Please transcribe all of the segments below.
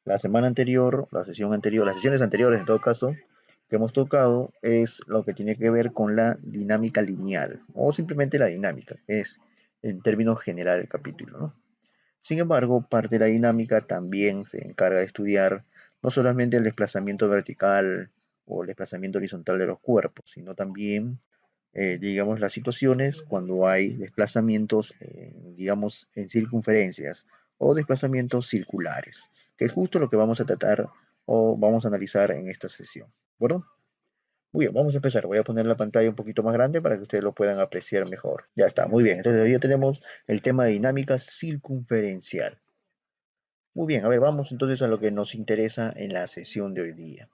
La semana anterior, la sesión anterior, las sesiones anteriores en todo caso, que hemos tocado es lo que tiene que ver con la dinámica lineal o simplemente la dinámica, que es en términos general el capítulo, ¿no? Sin embargo, parte de la dinámica también se encarga de estudiar no solamente el desplazamiento vertical o el desplazamiento horizontal de los cuerpos, sino también, digamos, las situaciones cuando hay desplazamientos, digamos, en circunferencias o desplazamientos circulares, que es justo lo que vamos a tratar o vamos a analizar en esta sesión. Bueno, muy bien, vamos a empezar. Voy a poner la pantalla un poquito más grande para que ustedes lo puedan apreciar mejor. Ya está, muy bien. Entonces, ya tenemos el tema de dinámica circunferencial. Muy bien, a ver, vamos entonces a lo que nos interesa en la sesión de hoy día.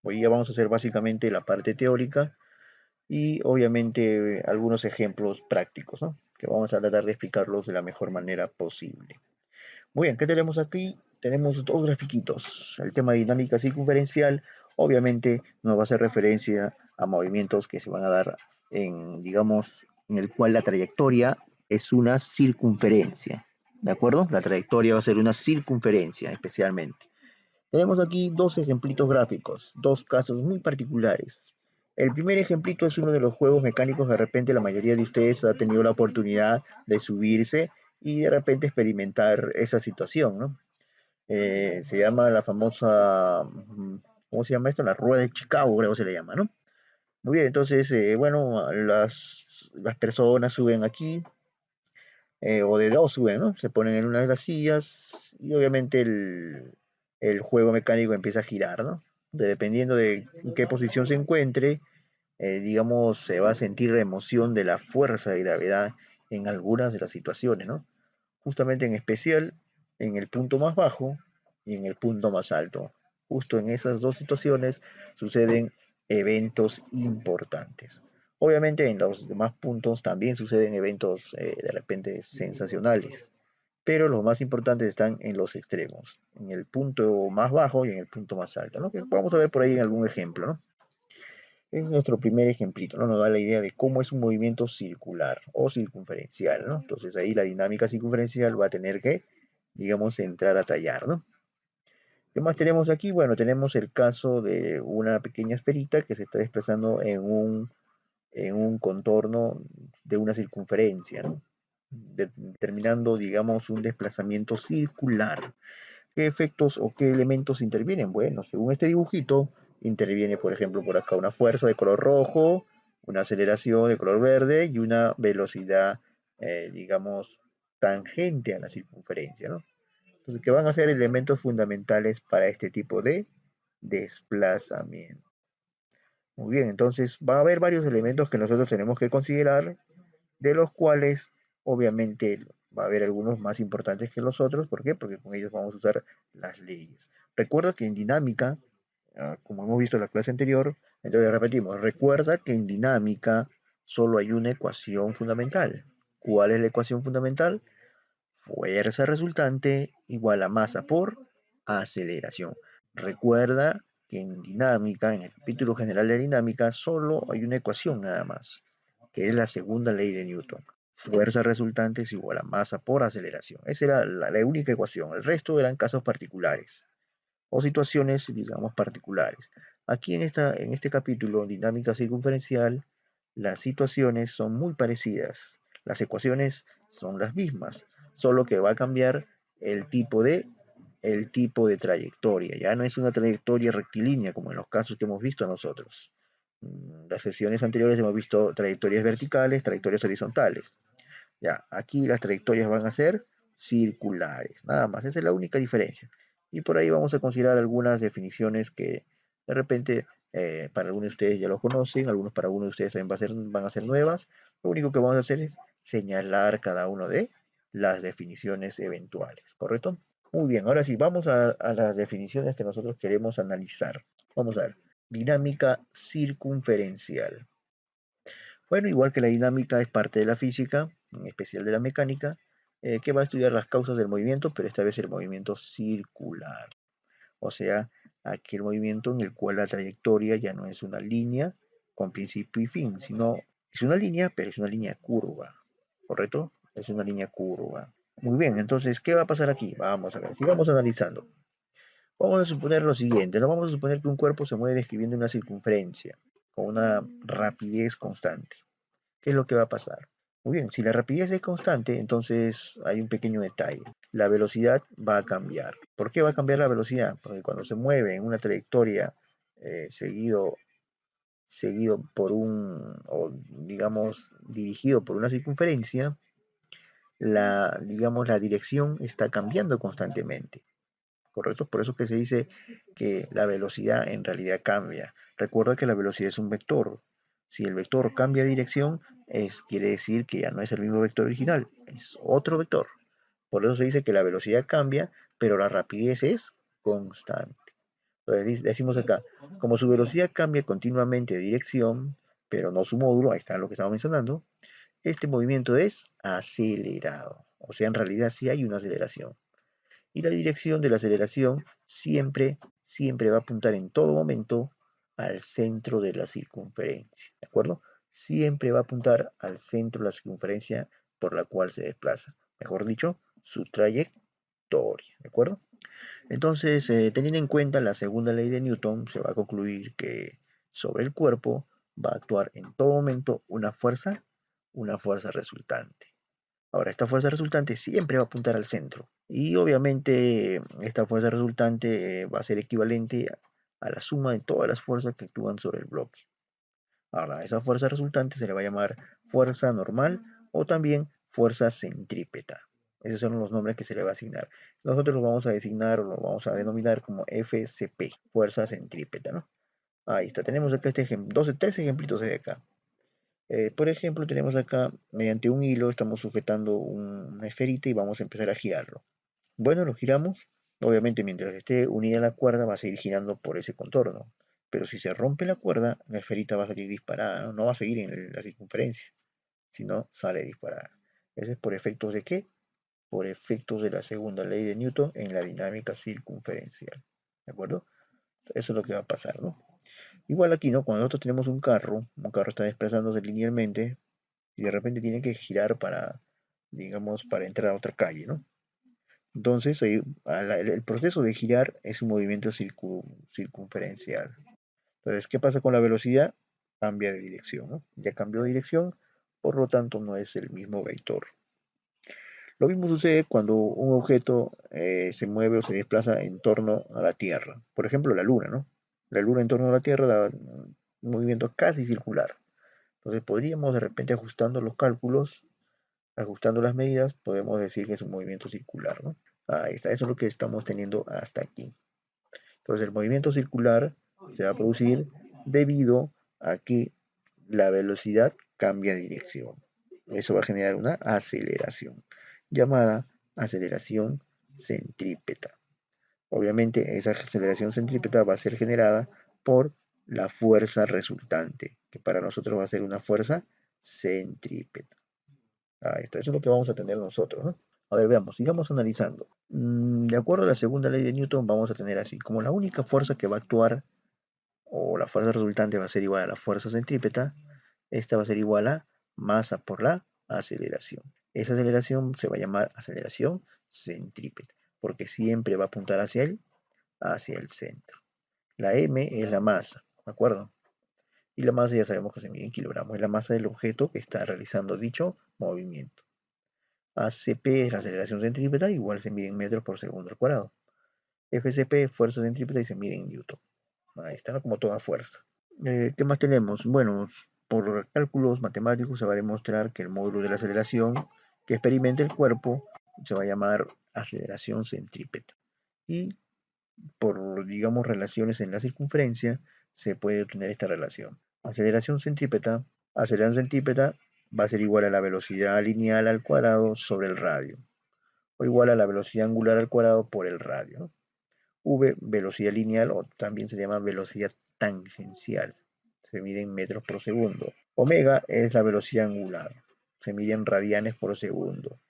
Hoy día vamos a hacer básicamente la parte teórica y obviamente algunos ejemplos prácticos, ¿no? Que vamos a tratar de explicarlos de la mejor manera posible. Muy bien, ¿qué tenemos aquí? Tenemos dos grafiquitos. El tema de dinámica circunferencial, obviamente, nos va a hacer referencia a movimientos que se van a dar en, digamos, en el cual la trayectoria es una circunferencia. ¿De acuerdo? La trayectoria va a ser una circunferencia, especialmente. Tenemos aquí dos ejemplitos gráficos, dos casos muy particulares. El primer ejemplito es uno de los juegos mecánicos. De repente la mayoría de ustedes ha tenido la oportunidad de subirse y de repente experimentar esa situación, ¿no? Se llama la famosa, ¿cómo se llama esto? La rueda de Chicago, creo que se le llama, ¿no? Muy bien, entonces, bueno, las personas suben aquí, o de dos suben, ¿no? Se ponen en una de las sillas y obviamente el juego mecánico empieza a girar, ¿no? Dependiendo de en qué posición se encuentre, digamos, se va a sentir la emoción de la fuerza de gravedad en algunas de las situaciones, ¿no? Justamente en especial en el punto más bajo y en el punto más alto. Justo en esas dos situaciones suceden eventos importantes. Obviamente en los demás puntos también suceden eventos de repente sensacionales, pero los más importantes están en los extremos, en el punto más bajo y en el punto más alto, ¿no? Que vamos a ver por ahí en algún ejemplo, ¿no? Es nuestro primer ejemplito, ¿no? Nos da la idea de cómo es un movimiento circular o circunferencial, ¿no? Entonces ahí la dinámica circunferencial va a tener que, digamos, entrar a tallar, ¿no? ¿Qué más tenemos aquí? Bueno, tenemos el caso de una pequeña esferita que se está desplazando en un contorno de una circunferencia, ¿no? Determinando, digamos, un desplazamiento circular. ¿Qué efectos o qué elementos intervienen? Bueno, según este dibujito, interviene, por ejemplo, por acá una fuerza de color rojo, una aceleración de color verde y una velocidad, digamos, tangente a la circunferencia, ¿no? Entonces, que van a ser elementos fundamentales para este tipo de desplazamiento. Muy bien, entonces va a haber varios elementos que nosotros tenemos que considerar, de los cuales obviamente va a haber algunos más importantes que los otros. ¿Por qué? Porque con ellos vamos a usar las leyes. Recuerda que en dinámica, como hemos visto en la clase anterior, entonces repetimos, recuerda que en dinámica solo hay una ecuación fundamental. ¿Cuál es la ecuación fundamental? Fuerza resultante igual a masa por aceleración. Recuerda que en dinámica, en el capítulo general de dinámica, solo hay una ecuación nada más, que es la segunda ley de Newton. Fuerza resultante es igual a masa por aceleración. Esa era la única ecuación. El resto eran casos particulares o situaciones, digamos, particulares. Aquí en este capítulo, dinámica circunferencial, las situaciones son muy parecidas. Las ecuaciones son las mismas, solo que va a cambiar el tipo el tipo de trayectoria. Ya no es una trayectoria rectilínea como en los casos que hemos visto nosotros. Las sesiones anteriores hemos visto trayectorias verticales, trayectorias horizontales. Ya, aquí las trayectorias van a ser circulares, nada más, esa es la única diferencia. Y por ahí vamos a considerar algunas definiciones que de repente para algunos de ustedes ya lo conocen, algunos para algunos de ustedes también van a ser nuevas. Lo único que vamos a hacer es señalar cada uno de las definiciones eventuales, ¿correcto? Muy bien, ahora sí, vamos a las definiciones que nosotros queremos analizar. Vamos a ver, dinámica circunferencial. Bueno, igual que la dinámica es parte de la física, en especial de la mecánica, que va a estudiar las causas del movimiento, pero esta vez el movimiento circular. O sea, aquel movimiento en el cual la trayectoria ya no es una línea con principio y fin, sino es una línea, pero es una línea curva. ¿Correcto? Es una línea curva. Muy bien, entonces, ¿qué va a pasar aquí? Vamos a ver, sigamos analizando. Vamos a suponer lo siguiente, ¿no? Vamos a suponer que un cuerpo se mueve describiendo una circunferencia con una rapidez constante. ¿Qué es lo que va a pasar? Muy bien, si la rapidez es constante, entonces hay un pequeño detalle. La velocidad va a cambiar. ¿Por qué va a cambiar la velocidad? Porque cuando se mueve en una trayectoria seguido por o digamos, dirigido por una circunferencia, digamos, la dirección está cambiando constantemente. ¿Correcto? Por eso que se dice que la velocidad en realidad cambia. Recuerda que la velocidad es un vector. Si el vector cambia de dirección, quiere decir que ya no es el mismo vector original, es otro vector. Por eso se dice que la velocidad cambia, pero la rapidez es constante. Entonces decimos acá, como su velocidad cambia continuamente de dirección, pero no su módulo, ahí está lo que estamos mencionando, este movimiento es acelerado. O sea, en realidad sí hay una aceleración. Y la dirección de la aceleración siempre va a apuntar en todo momento al centro de la circunferencia, ¿de acuerdo? Siempre va a apuntar al centro de la circunferencia por la cual se desplaza. Mejor dicho, su trayectoria, ¿de acuerdo? Entonces, teniendo en cuenta la segunda ley de Newton, se va a concluir que sobre el cuerpo va a actuar en todo momento una fuerza resultante. Ahora, esta fuerza resultante siempre va a apuntar al centro. Y obviamente esta fuerza resultante va a ser equivalente a la suma de todas las fuerzas que actúan sobre el bloque. Ahora, a esa fuerza resultante se le va a llamar fuerza normal o también fuerza centrípeta. Esos son los nombres que se le va a asignar. Nosotros lo vamos a designar o lo vamos a denominar como FCP, fuerza centrípeta, ¿no? Ahí está, tenemos acá tres ejemplitos de acá. Por ejemplo, tenemos acá, mediante un hilo, estamos sujetando una esferita y vamos a empezar a girarlo. Bueno, lo giramos. Obviamente, mientras esté unida a la cuerda, va a seguir girando por ese contorno. Pero si se rompe la cuerda, la esferita va a salir disparada, ¿no? No va a seguir en la circunferencia, sino sale disparada. ¿Eso es por efectos de qué? Por efectos de la segunda ley de Newton en la dinámica circunferencial. ¿De acuerdo? Eso es lo que va a pasar, ¿no? Igual aquí, ¿no? Cuando nosotros tenemos un carro está desplazándose linealmente, y de repente tiene que girar digamos, para entrar a otra calle, ¿no? Entonces, el proceso de girar es un movimiento circunferencial. Entonces, ¿qué pasa con la velocidad? Cambia de dirección, ¿no? Ya cambió de dirección, por lo tanto no es el mismo vector. Lo mismo sucede cuando un objeto se mueve o se desplaza en torno a la Tierra. Por ejemplo, la Luna, ¿no? La Luna en torno a la Tierra da un movimiento casi circular. Entonces podríamos de repente ajustando los cálculos, ajustando las medidas, podemos decir que es un movimiento circular, ¿no? Ahí está, eso es lo que estamos teniendo hasta aquí. Entonces el movimiento circular se va a producir debido a que la velocidad cambia de dirección. Eso va a generar una aceleración, llamada aceleración centrípeta. Obviamente esa aceleración centrípeta va a ser generada por la fuerza resultante, que para nosotros va a ser una fuerza centrípeta. Ahí está, eso es lo que vamos a tener nosotros, ¿no? A ver, veamos, sigamos analizando. De acuerdo a la segunda ley de Newton, vamos a tener así, como la única fuerza que va a actuar, o la fuerza resultante va a ser igual a la fuerza centrípeta, esta va a ser igual a masa por la aceleración. Esa aceleración se va a llamar aceleración centrípeta, porque siempre va a apuntar hacia el centro. La m es la masa, ¿de acuerdo? Y la masa ya sabemos que se mide en kilogramos, es la masa del objeto que está realizando dicho movimiento. ACP es la aceleración centrípeta, igual se mide en metros por segundo al cuadrado. FCP es fuerza centrípeta y se mide en newton. Ahí está, ¿no? Como toda fuerza. ¿Qué más tenemos? Bueno, por cálculos matemáticos se va a demostrar que el módulo de la aceleración que experimenta el cuerpo se va a llamar aceleración centrípeta. Y por, digamos, relaciones en la circunferencia, se puede obtener esta relación. Aceleración centrípeta va a ser igual a la velocidad lineal al cuadrado sobre el radio, o igual a la velocidad angular al cuadrado por el radio, ¿no? V, velocidad lineal, o también se llama velocidad tangencial. Se mide en metros por segundo. Omega es la velocidad angular. Se mide en radianes por segundo.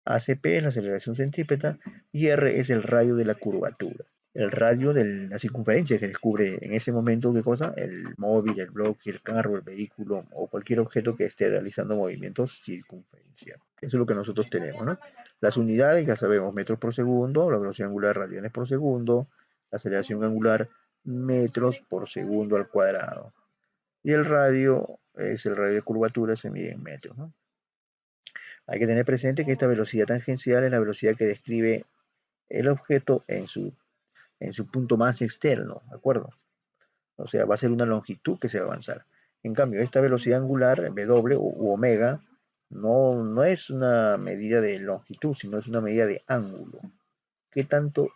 ACP es la aceleración centrípeta y R es el radio de la curvatura. El radio de la circunferencia que descubre en ese momento, ¿qué cosa? El móvil, el bloque, el carro, el vehículo o cualquier objeto que esté realizando movimientos circunferenciales. Eso es lo que nosotros tenemos, ¿no? Las unidades ya sabemos, metros por segundo, la velocidad angular radianes por segundo, La aceleración angular, metros por segundo al cuadrado. Y el radio, es el radio de curvatura, se mide en metros, ¿no? Hay que tener presente que esta velocidad tangencial es la velocidad que describe el objeto en su punto más externo, ¿de acuerdo? O sea, va a ser una longitud que se va a avanzar. En cambio, esta velocidad angular, W u omega, no es una medida de longitud, sino es una medida de ángulo. ¿Qué tanto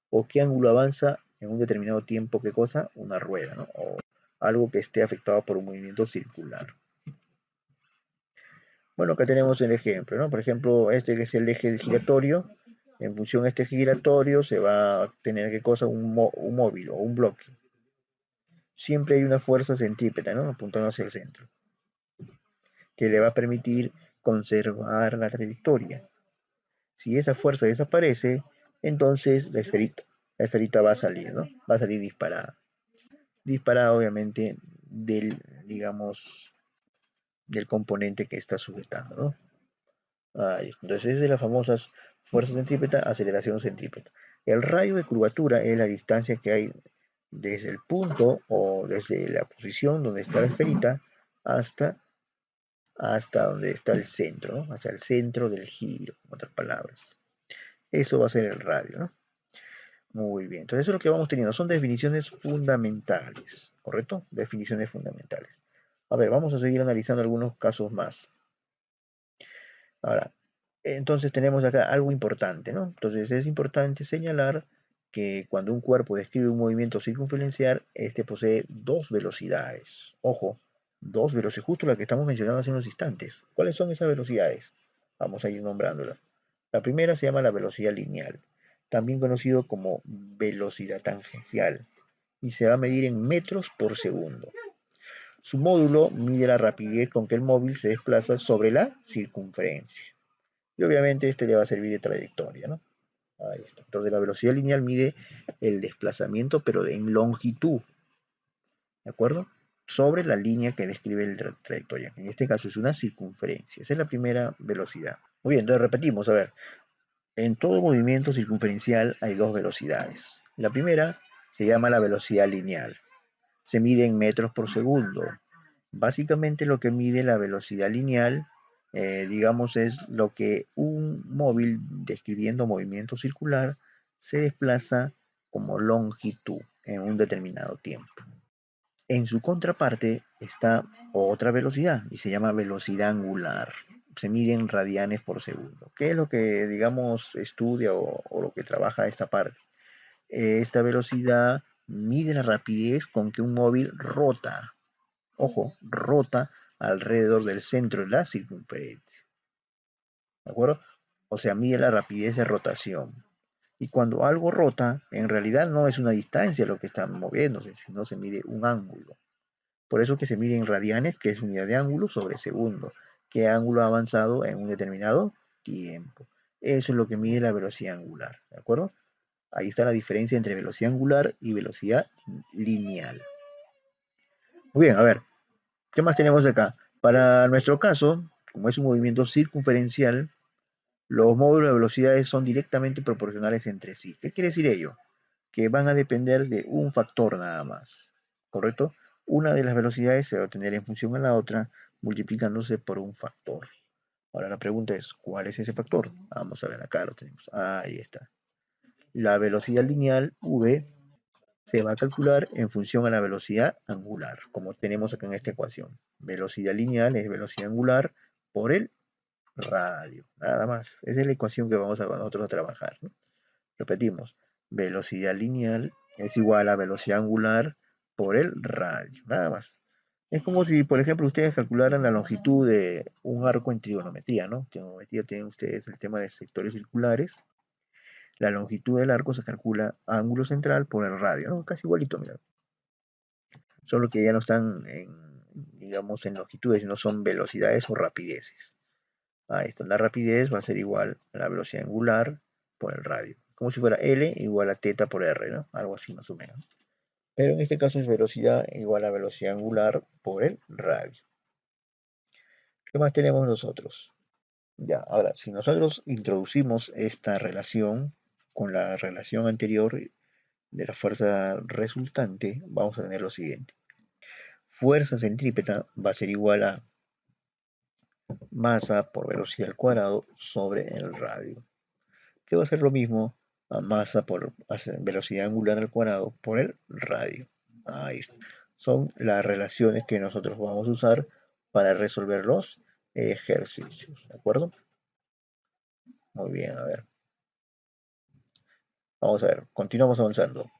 o qué ángulo avanza en un determinado tiempo? ¿Qué cosa? Una rueda, ¿no? O algo que esté afectado por un movimiento circular. Bueno, acá tenemos el ejemplo, ¿no? Por ejemplo, este que es el eje giratorio. En función de este giratorio se va a tener, ¿qué cosa? Un móvil o un bloque. Siempre hay una fuerza centrípeta, ¿no? Apuntando hacia el centro, que le va a permitir conservar la trayectoria. Si esa fuerza desaparece, entonces la esferita va a salir, ¿no? Va a salir disparada. Disparada, obviamente, digamos, del componente que está sujetando, ¿no? Entonces, es de las famosas fuerza centrípeta, aceleración centrípeta. El radio de curvatura es la distancia que hay desde el punto o desde la posición donde está la esferita hasta donde está el centro, ¿no? Hasta el centro del giro, en otras palabras. Eso va a ser el radio, ¿no? Muy bien, entonces eso es lo que vamos teniendo, son definiciones fundamentales, ¿correcto? Definiciones fundamentales. A ver, vamos a seguir analizando algunos casos más. Ahora, entonces tenemos acá algo importante, ¿no? Entonces es importante señalar que cuando un cuerpo describe un movimiento circunferencial, este posee dos velocidades. Ojo, dos velocidades, justo la que estamos mencionando hace unos instantes. ¿Cuáles son esas velocidades? Vamos a ir nombrándolas. La primera se llama la velocidad lineal, también conocido como velocidad tangencial, y se va a medir en metros por segundo. Su módulo mide la rapidez con que el móvil se desplaza sobre la circunferencia. Y obviamente este le va a servir de trayectoria, ¿no? Ahí está. Entonces la velocidad lineal mide el desplazamiento, pero en longitud, ¿de acuerdo? Sobre la línea que describe la trayectoria. En este caso es una circunferencia. Esa es la primera velocidad. Muy bien, entonces repetimos, a ver. En todo movimiento circunferencial hay dos velocidades. La primera se llama la velocidad lineal. Se mide en metros por segundo. Básicamente lo que mide la velocidad lineal, digamos, es lo que un móvil describiendo movimiento circular se desplaza como longitud en un determinado tiempo. En su contraparte está otra velocidad y se llama velocidad angular. Se mide en radianes por segundo. ¿Qué es lo que, digamos, estudia o lo que trabaja esta parte? Esta velocidad mide la rapidez con que un móvil rota. Ojo, rota alrededor del centro de la circunferencia. ¿De acuerdo? O sea, mide la rapidez de rotación. Y cuando algo rota, en realidad no es una distancia lo que está moviéndose, sino se mide un ángulo. Por eso que se mide en radianes, que es unidad de ángulo sobre segundo. ¿Qué ángulo ha avanzado en un determinado tiempo? Eso es lo que mide la velocidad angular. ¿De acuerdo? Ahí está la diferencia entre velocidad angular y velocidad lineal. Muy bien, a ver, ¿qué más tenemos acá? Para nuestro caso, como es un movimiento circunferencial, los módulos de velocidades son directamente proporcionales entre sí. ¿Qué quiere decir ello? Que van a depender de un factor nada más, ¿correcto? Una de las velocidades se va a obtener en función a la otra, multiplicándose por un factor. Ahora la pregunta es, ¿cuál es ese factor? Vamos a ver, acá lo tenemos. Ahí está. La velocidad lineal v se va a calcular en función a la velocidad angular, como tenemos acá en esta ecuación. Velocidad lineal es velocidad angular por el radio, nada más. Esa es la ecuación que vamos a nosotros a trabajar, ¿no? Repetimos, velocidad lineal es igual a velocidad angular por el radio, nada más. Es como si, por ejemplo, ustedes calcularan la longitud de un arco en trigonometría, ¿no? En trigonometría tienen ustedes el tema de sectores circulares. La longitud del arco se calcula ángulo central por el radio, ¿no? Casi igualito, mira. Solo que ya no están digamos, en longitudes, sino son velocidades o rapideces. Ahí está, la rapidez va a ser igual a la velocidad angular por el radio. Como si fuera L igual a teta por R, ¿no? Algo así más o menos. Pero en este caso es velocidad igual a velocidad angular por el radio. ¿Qué más tenemos nosotros? Ya, ahora, si nosotros introducimos esta relación con la relación anterior, de la fuerza resultante, vamos a tener lo siguiente. Fuerza centrípeta va a ser igual a masa por velocidad al cuadrado sobre el radio, que va a ser lo mismo a masa por velocidad angular al cuadrado por el radio. Ahí está. Son las relaciones que nosotros vamos a usar para resolver los ejercicios, ¿de acuerdo? Muy bien, a ver. Vamos a ver, continuamos avanzando.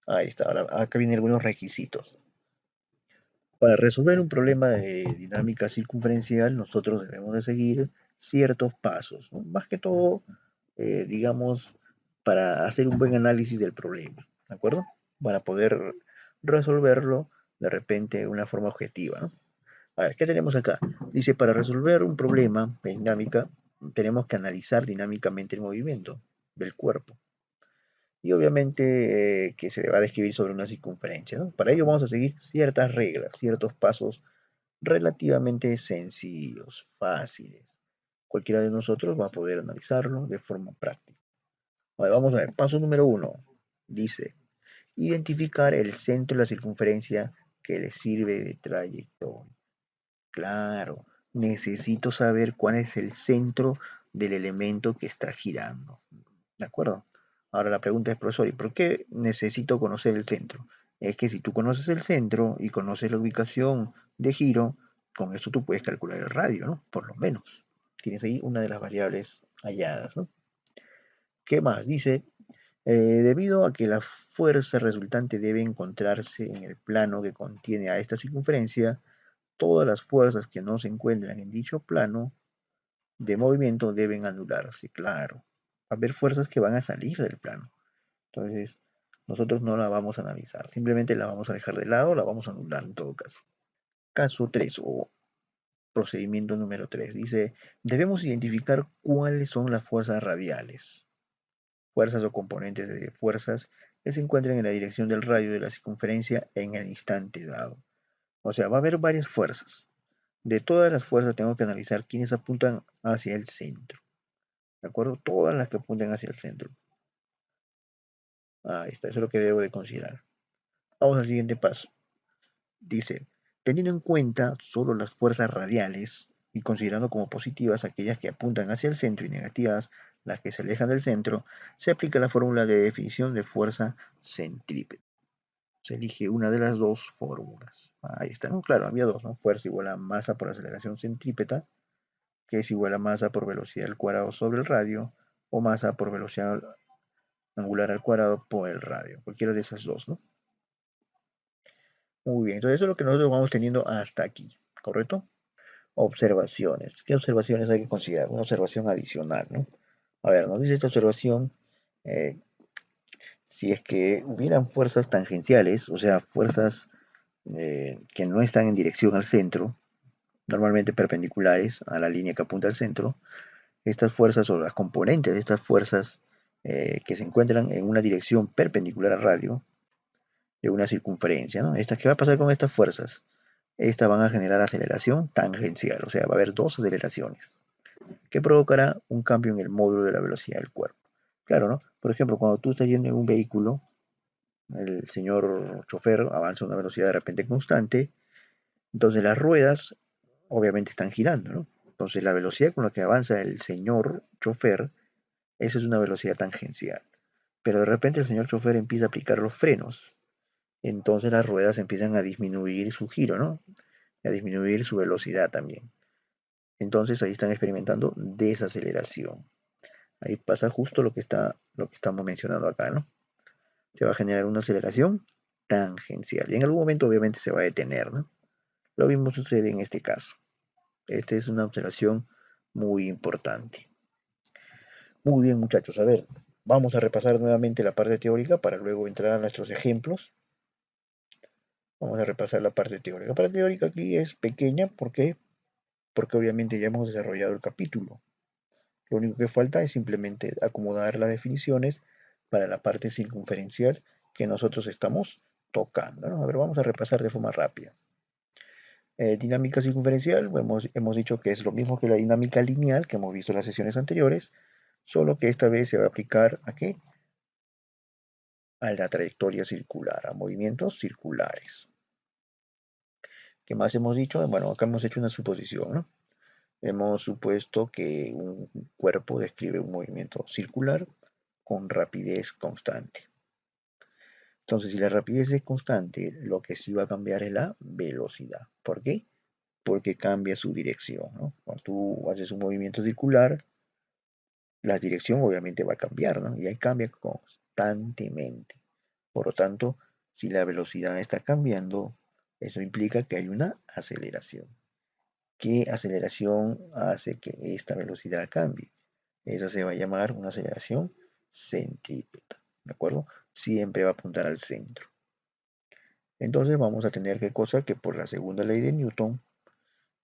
Ahí está, ahora acá vienen algunos requisitos. Para resolver un problema de dinámica circunferencial, nosotros debemos de seguir ciertos pasos, ¿no? Más que todo, digamos, para hacer un buen análisis del problema, ¿de acuerdo? Para poder resolverlo de repente de una forma objetiva, ¿no? A ver, ¿qué tenemos acá? Dice, para resolver un problema de dinámica, tenemos que analizar dinámicamente el movimiento del cuerpo. Y obviamente que se va a describir sobre una circunferencia, ¿no? Para ello vamos a seguir ciertas reglas, ciertos pasos relativamente sencillos, fáciles. Cualquiera de nosotros va a poder analizarlo de forma práctica. Vale, vamos a ver, paso número 1. Dice, identificar el centro de la circunferencia que le sirve de trayectoria. Claro, necesito saber cuál es el centro del elemento que está girando. ¿De acuerdo? Ahora la pregunta es, profesor, ¿y por qué necesito conocer el centro? Es que si tú conoces el centro y conoces la ubicación de giro, con eso tú puedes calcular el radio, ¿no? Por lo menos. Tienes ahí una de las variables halladas, ¿no? ¿Qué más? Dice, debido a que la fuerza resultante debe encontrarse en el plano que contiene a esta circunferencia, todas las fuerzas que no se encuentran en dicho plano de movimiento deben anularse, claro. Va a haber fuerzas que van a salir del plano. Entonces, nosotros no la vamos a analizar, simplemente la vamos a dejar de lado, la vamos a anular en todo caso. Caso 3 o procedimiento número 3 dice, debemos identificar cuáles son las fuerzas radiales, fuerzas o componentes de fuerzas que se encuentran en la dirección del radio de la circunferencia en el instante dado. O sea, va a haber varias fuerzas. De todas las fuerzas tengo que analizar quiénes apuntan hacia el centro. ¿De acuerdo? Todas las que apunten hacia el centro. Ahí está, eso es lo que debo de considerar. Vamos al siguiente paso. Dice, teniendo en cuenta solo las fuerzas radiales y considerando como positivas aquellas que apuntan hacia el centro y negativas las que se alejan del centro, se aplica la fórmula de definición de fuerza centrípeta. Se elige una de las dos fórmulas. Ahí está, ¿no? Claro, había dos, ¿no? Fuerza igual a masa por aceleración centrípeta, que es igual a masa por velocidad al cuadrado sobre el radio, o masa por velocidad angular al cuadrado por el radio. Cualquiera de esas dos, ¿no? Muy bien, entonces eso es lo que nosotros vamos teniendo hasta aquí, ¿correcto? Observaciones. ¿Qué observaciones hay que considerar? Una observación adicional, ¿no? A ver, nos dice esta observación, eh, si es que hubieran fuerzas tangenciales, o sea, fuerzas que no están en dirección al centro, normalmente perpendiculares a la línea que apunta al centro, estas fuerzas o las componentes de estas fuerzas que se encuentran en una dirección perpendicular al radio de una circunferencia, ¿no? ¿Qué va a pasar con estas fuerzas? Estas van a generar aceleración tangencial, o sea, va a haber dos aceleraciones, que provocará un cambio en el módulo de la velocidad del cuerpo. Claro, ¿no? Por ejemplo, cuando tú estás yendo en un vehículo, el señor chofer avanza a una velocidad de repente constante, entonces las ruedas obviamente están girando, ¿no? Entonces la velocidad con la que avanza el señor chofer, esa es una velocidad tangencial. Pero de repente el señor chofer empieza a aplicar los frenos, entonces las ruedas empiezan a disminuir su giro, ¿no? A disminuir su velocidad también. Entonces ahí están experimentando desaceleración. Ahí pasa justo lo que estamos mencionando acá, ¿no? Se va a generar una aceleración tangencial y en algún momento obviamente se va a detener, ¿no? Lo mismo sucede en este caso. Esta es una observación muy importante. Muy bien, muchachos, a ver, vamos a repasar nuevamente la parte teórica para luego entrar a nuestros ejemplos. Vamos a repasar la parte teórica. La parte teórica aquí es pequeña, ¿por qué? Porque obviamente ya hemos desarrollado el capítulo. Lo único que falta es simplemente acomodar las definiciones para la parte circunferencial que nosotros estamos tocando, ¿no? A ver, vamos a repasar de forma rápida. Dinámica circunferencial, hemos dicho que es lo mismo que la dinámica lineal que hemos visto en las sesiones anteriores, solo que esta vez se va a aplicar ¿a qué? a la trayectoria circular, a movimientos circulares. ¿Qué más hemos dicho? Bueno, acá hemos hecho una suposición, ¿no? Hemos supuesto que un cuerpo describe un movimiento circular con rapidez constante. Entonces, si la rapidez es constante, lo que sí va a cambiar es la velocidad. ¿Por qué? Porque cambia su dirección, ¿no? Cuando tú haces un movimiento circular, la dirección obviamente va a cambiar, ¿no? Y ahí cambia constantemente. Por lo tanto, si la velocidad está cambiando, eso implica que hay una aceleración. ¿Qué aceleración hace que esta velocidad cambie? Esa se va a llamar una aceleración centrípeta, ¿de acuerdo? Siempre va a apuntar al centro. Entonces vamos a tener que cosa que por la segunda ley de Newton,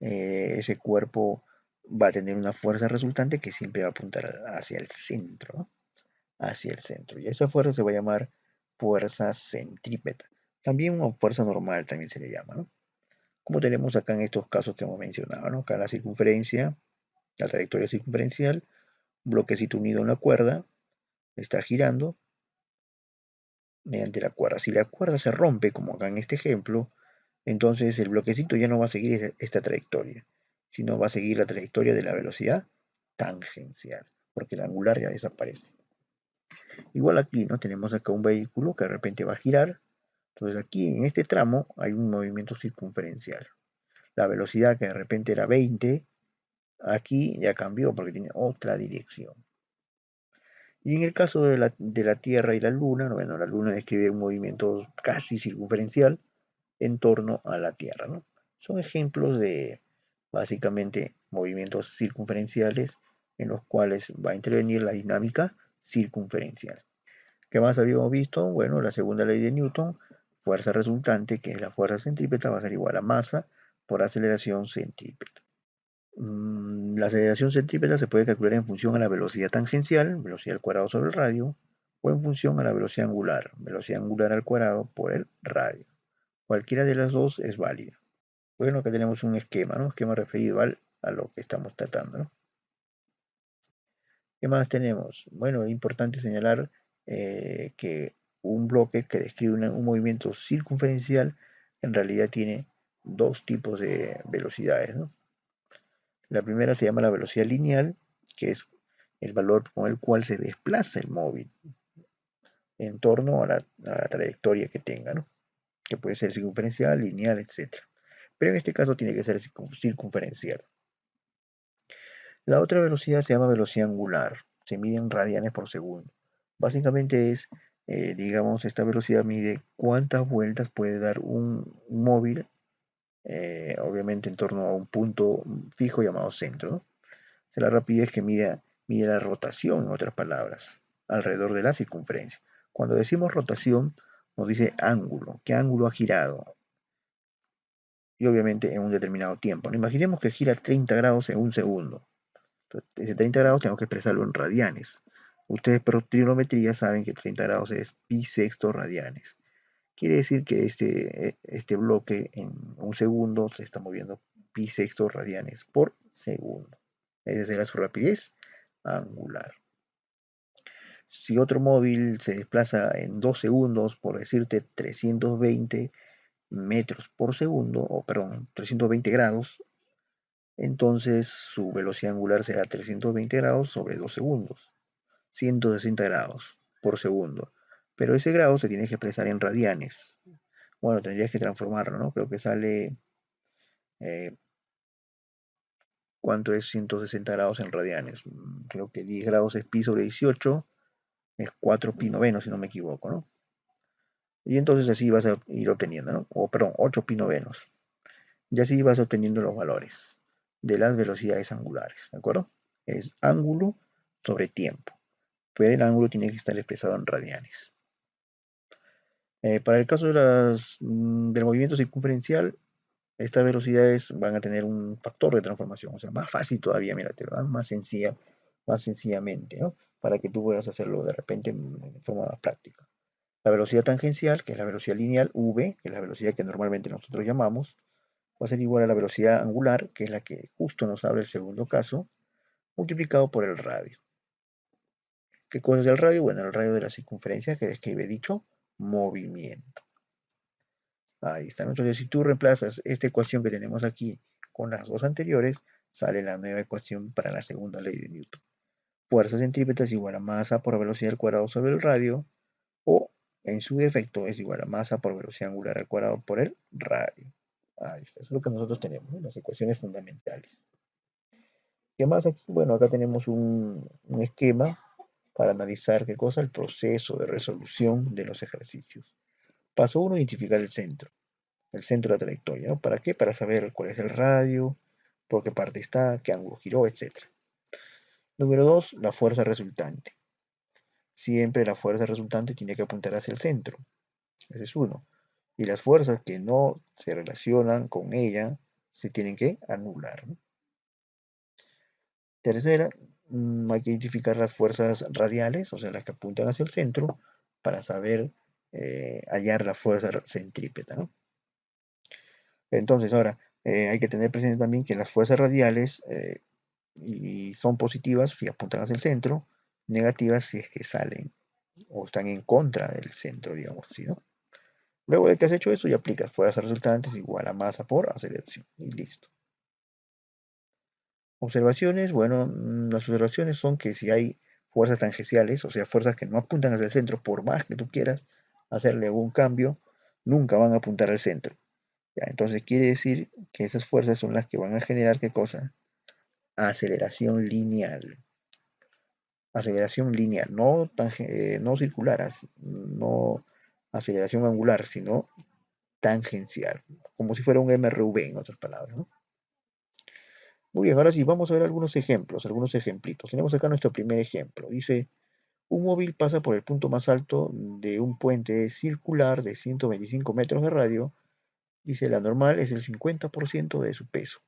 ese cuerpo va a tener una fuerza resultante que siempre va a apuntar hacia el centro, ¿no? Hacia el centro. Y esa fuerza se va a llamar fuerza centrípeta. También una fuerza normal también se le llama, ¿no? Como tenemos acá en estos casos que hemos mencionado, ¿no? Acá la circunferencia, la trayectoria circunferencial, bloquecito unido en la cuerda, está girando mediante la cuerda. Si la cuerda se rompe, como acá en este ejemplo, entonces el bloquecito ya no va a seguir esta trayectoria, sino va a seguir la trayectoria de la velocidad tangencial, porque el angular ya desaparece. Igual aquí, ¿no? Tenemos acá un vehículo que de repente va a girar. Entonces aquí en este tramo hay un movimiento circunferencial. La velocidad que de repente era 20, aquí ya cambió porque tiene otra dirección. Y en el caso de la Tierra y la Luna, bueno, la Luna describe un movimiento casi circunferencial en torno a la Tierra, ¿no? Son ejemplos de, básicamente, movimientos circunferenciales en los cuales va a intervenir la dinámica circunferencial. ¿Qué más habíamos visto? Bueno, la segunda ley de Newton, fuerza resultante, que es la fuerza centrípeta, va a ser igual a masa por aceleración centrípeta. La aceleración centrípeta se puede calcular en función a la velocidad tangencial, velocidad al cuadrado sobre el radio, o en función a la velocidad angular al cuadrado por el radio. Cualquiera de las dos es válida. Bueno, acá tenemos un esquema, ¿no? Un esquema referido a lo que estamos tratando, ¿no? ¿Qué más tenemos? Bueno, es importante señalar que un bloque que describe un movimiento circunferencial en realidad tiene dos tipos de velocidades, ¿no? La primera se llama la velocidad lineal, que es el valor con el cual se desplaza el móvil en torno a la trayectoria que tenga, ¿no? Que puede ser circunferencial, lineal, etc. Pero en este caso tiene que ser circunferencial. La otra velocidad se llama velocidad angular, se mide en radianes por segundo. Básicamente es, digamos, esta velocidad mide cuántas vueltas puede dar un móvil, obviamente en torno a un punto fijo llamado centro, ¿no? La rapidez que mide la rotación, en otras palabras, alrededor de la circunferencia. Cuando decimos rotación, nos dice ángulo, qué ángulo ha girado, y obviamente en un determinado tiempo. ¿No? Imaginemos que gira 30 grados en un segundo. Entonces, ese 30 grados tengo que expresarlo en radianes. Ustedes por trigonometría saben que 30 grados es pi sexto radianes. Quiere decir que este bloque en un segundo se está moviendo pi sexto radianes por segundo. Esa será su rapidez angular. Si otro móvil se desplaza en 2 segundos, por decirte 320 metros por segundo, o perdón, 320 grados, entonces su velocidad angular será 320 grados sobre 2 segundos, 160 grados por segundo. Pero ese grado se tiene que expresar en radianes. Bueno, tendrías que transformarlo, ¿no? Creo que sale, eh, ¿cuánto es 160 grados en radianes? Creo que 10 grados es pi sobre 18, es 4 pi noveno, si no me equivoco, ¿no? Y entonces así vas a ir obteniendo, ¿no? O perdón, 8 pi novenos. Y así vas obteniendo los valores de las velocidades angulares, ¿de acuerdo? Es ángulo sobre tiempo. Pero el ángulo tiene que estar expresado en radianes. Para el caso del movimiento circunferencial, estas velocidades van a tener un factor de transformación, o sea, más fácil todavía, mira, te lo dan más sencillamente, ¿no? Para que tú puedas hacerlo de repente en forma más práctica. La velocidad tangencial, que es la velocidad lineal, v, que es la velocidad que normalmente nosotros llamamos, va a ser igual a la velocidad angular, que es la que justo nos abre el segundo caso, multiplicado por el radio, ¿Qué cosa es el radio? Bueno, el radio de la circunferencia que describe dicho movimiento. Ahí está. Entonces, si tú reemplazas esta ecuación que tenemos aquí con las dos anteriores, sale la nueva ecuación para la segunda ley de Newton. Fuerza centrípeta es igual a masa por velocidad al cuadrado sobre el radio, o en su defecto es igual a masa por velocidad angular al cuadrado por el radio. Ahí está. Eso es lo que nosotros tenemos, ¿no? Las ecuaciones fundamentales. ¿Qué más aquí? Bueno, acá tenemos un esquema para analizar qué cosa, el proceso de resolución de los ejercicios. Paso 1, identificar el centro de la trayectoria, ¿no? ¿Para qué? Para saber cuál es el radio, por qué parte está, qué ángulo giró, etc. Número 2, la fuerza resultante. Siempre la fuerza resultante tiene que apuntar hacia el centro. Ese es uno. Y las fuerzas que no se relacionan con ella se tienen que anular, ¿no? Tercera, hay que identificar las fuerzas radiales, o sea, las que apuntan hacia el centro, para saber hallar la fuerza centrípeta, ¿no? Entonces, ahora, hay que tener presente también que las fuerzas radiales y son positivas si apuntan hacia el centro, negativas si es que salen o están en contra del centro, digamos así, ¿no? Luego de que has hecho eso, ya aplicas fuerzas resultantes igual a masa por aceleración y listo. Observaciones, bueno, las observaciones son que si hay fuerzas tangenciales, o sea, fuerzas que no apuntan hacia el centro, por más que tú quieras hacerle algún cambio, nunca van a apuntar al centro. ¿Ya? Entonces quiere decir que esas fuerzas son las que van a generar, ¿qué cosa? Aceleración lineal. Aceleración lineal, no circular, no aceleración angular, sino tangencial, como si fuera un MRV en otras palabras, ¿no? Muy bien, ahora sí, vamos a ver algunos ejemplos, algunos ejemplitos. Tenemos acá nuestro primer ejemplo. Dice, un móvil pasa por el punto más alto de un puente circular de 125 metros de radio. Dice, la normal es el 50% de su peso.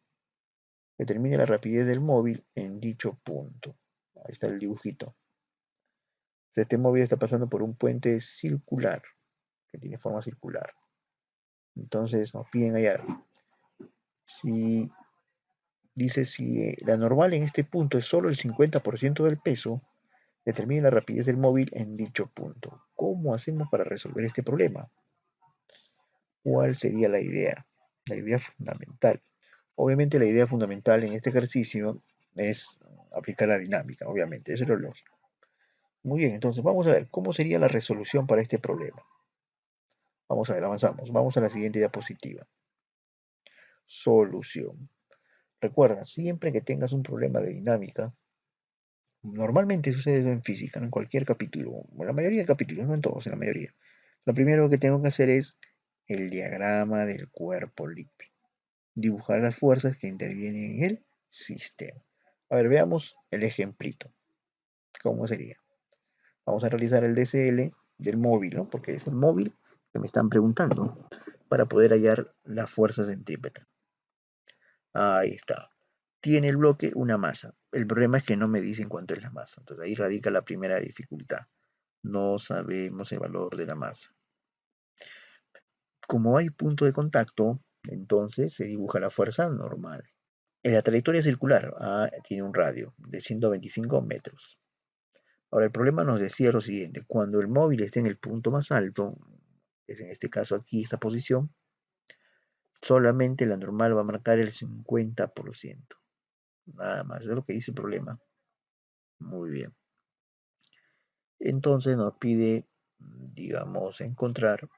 Determine la rapidez del móvil en dicho punto. Ahí está el dibujito. Este móvil está pasando por un puente circular, que tiene forma circular. Entonces nos piden hallar. Si dice si la normal en este punto es solo el 50% del peso, determine la rapidez del móvil en dicho punto. ¿Cómo hacemos para resolver este problema? ¿Cuál sería la idea? La idea fundamental. Obviamente la idea fundamental en este ejercicio es aplicar la dinámica, obviamente, eso es lo lógico. Muy bien, entonces vamos a ver cómo sería la resolución para este problema. Vamos a ver, avanzamos. Vamos a la siguiente diapositiva. Solución. Recuerda, siempre que tengas un problema de dinámica, normalmente sucede eso en física, ¿no? En cualquier capítulo, en la mayoría de capítulos, no en todos, en la mayoría. Lo primero que tengo que hacer es el diagrama del cuerpo libre. Dibujar las fuerzas que intervienen en el sistema. A ver, veamos el ejemplito. ¿Cómo sería? Vamos a realizar el DCL del móvil, ¿no? Porque es el móvil que me están preguntando para poder hallar la fuerza centrípeta. Ahí está. Tiene el bloque una masa. El problema es que no me dicen cuánto es la masa. Entonces ahí radica la primera dificultad. No sabemos el valor de la masa. Como hay punto de contacto, entonces se dibuja la fuerza normal. En la trayectoria circular tiene un radio de 125 metros. Ahora el problema nos decía lo siguiente. Cuando el móvil esté en el punto más alto, es en este caso aquí esta posición, solamente la normal va a marcar el 50%. Nada más, eso es lo que dice el problema. Muy bien. Entonces nos pide, digamos, encontrar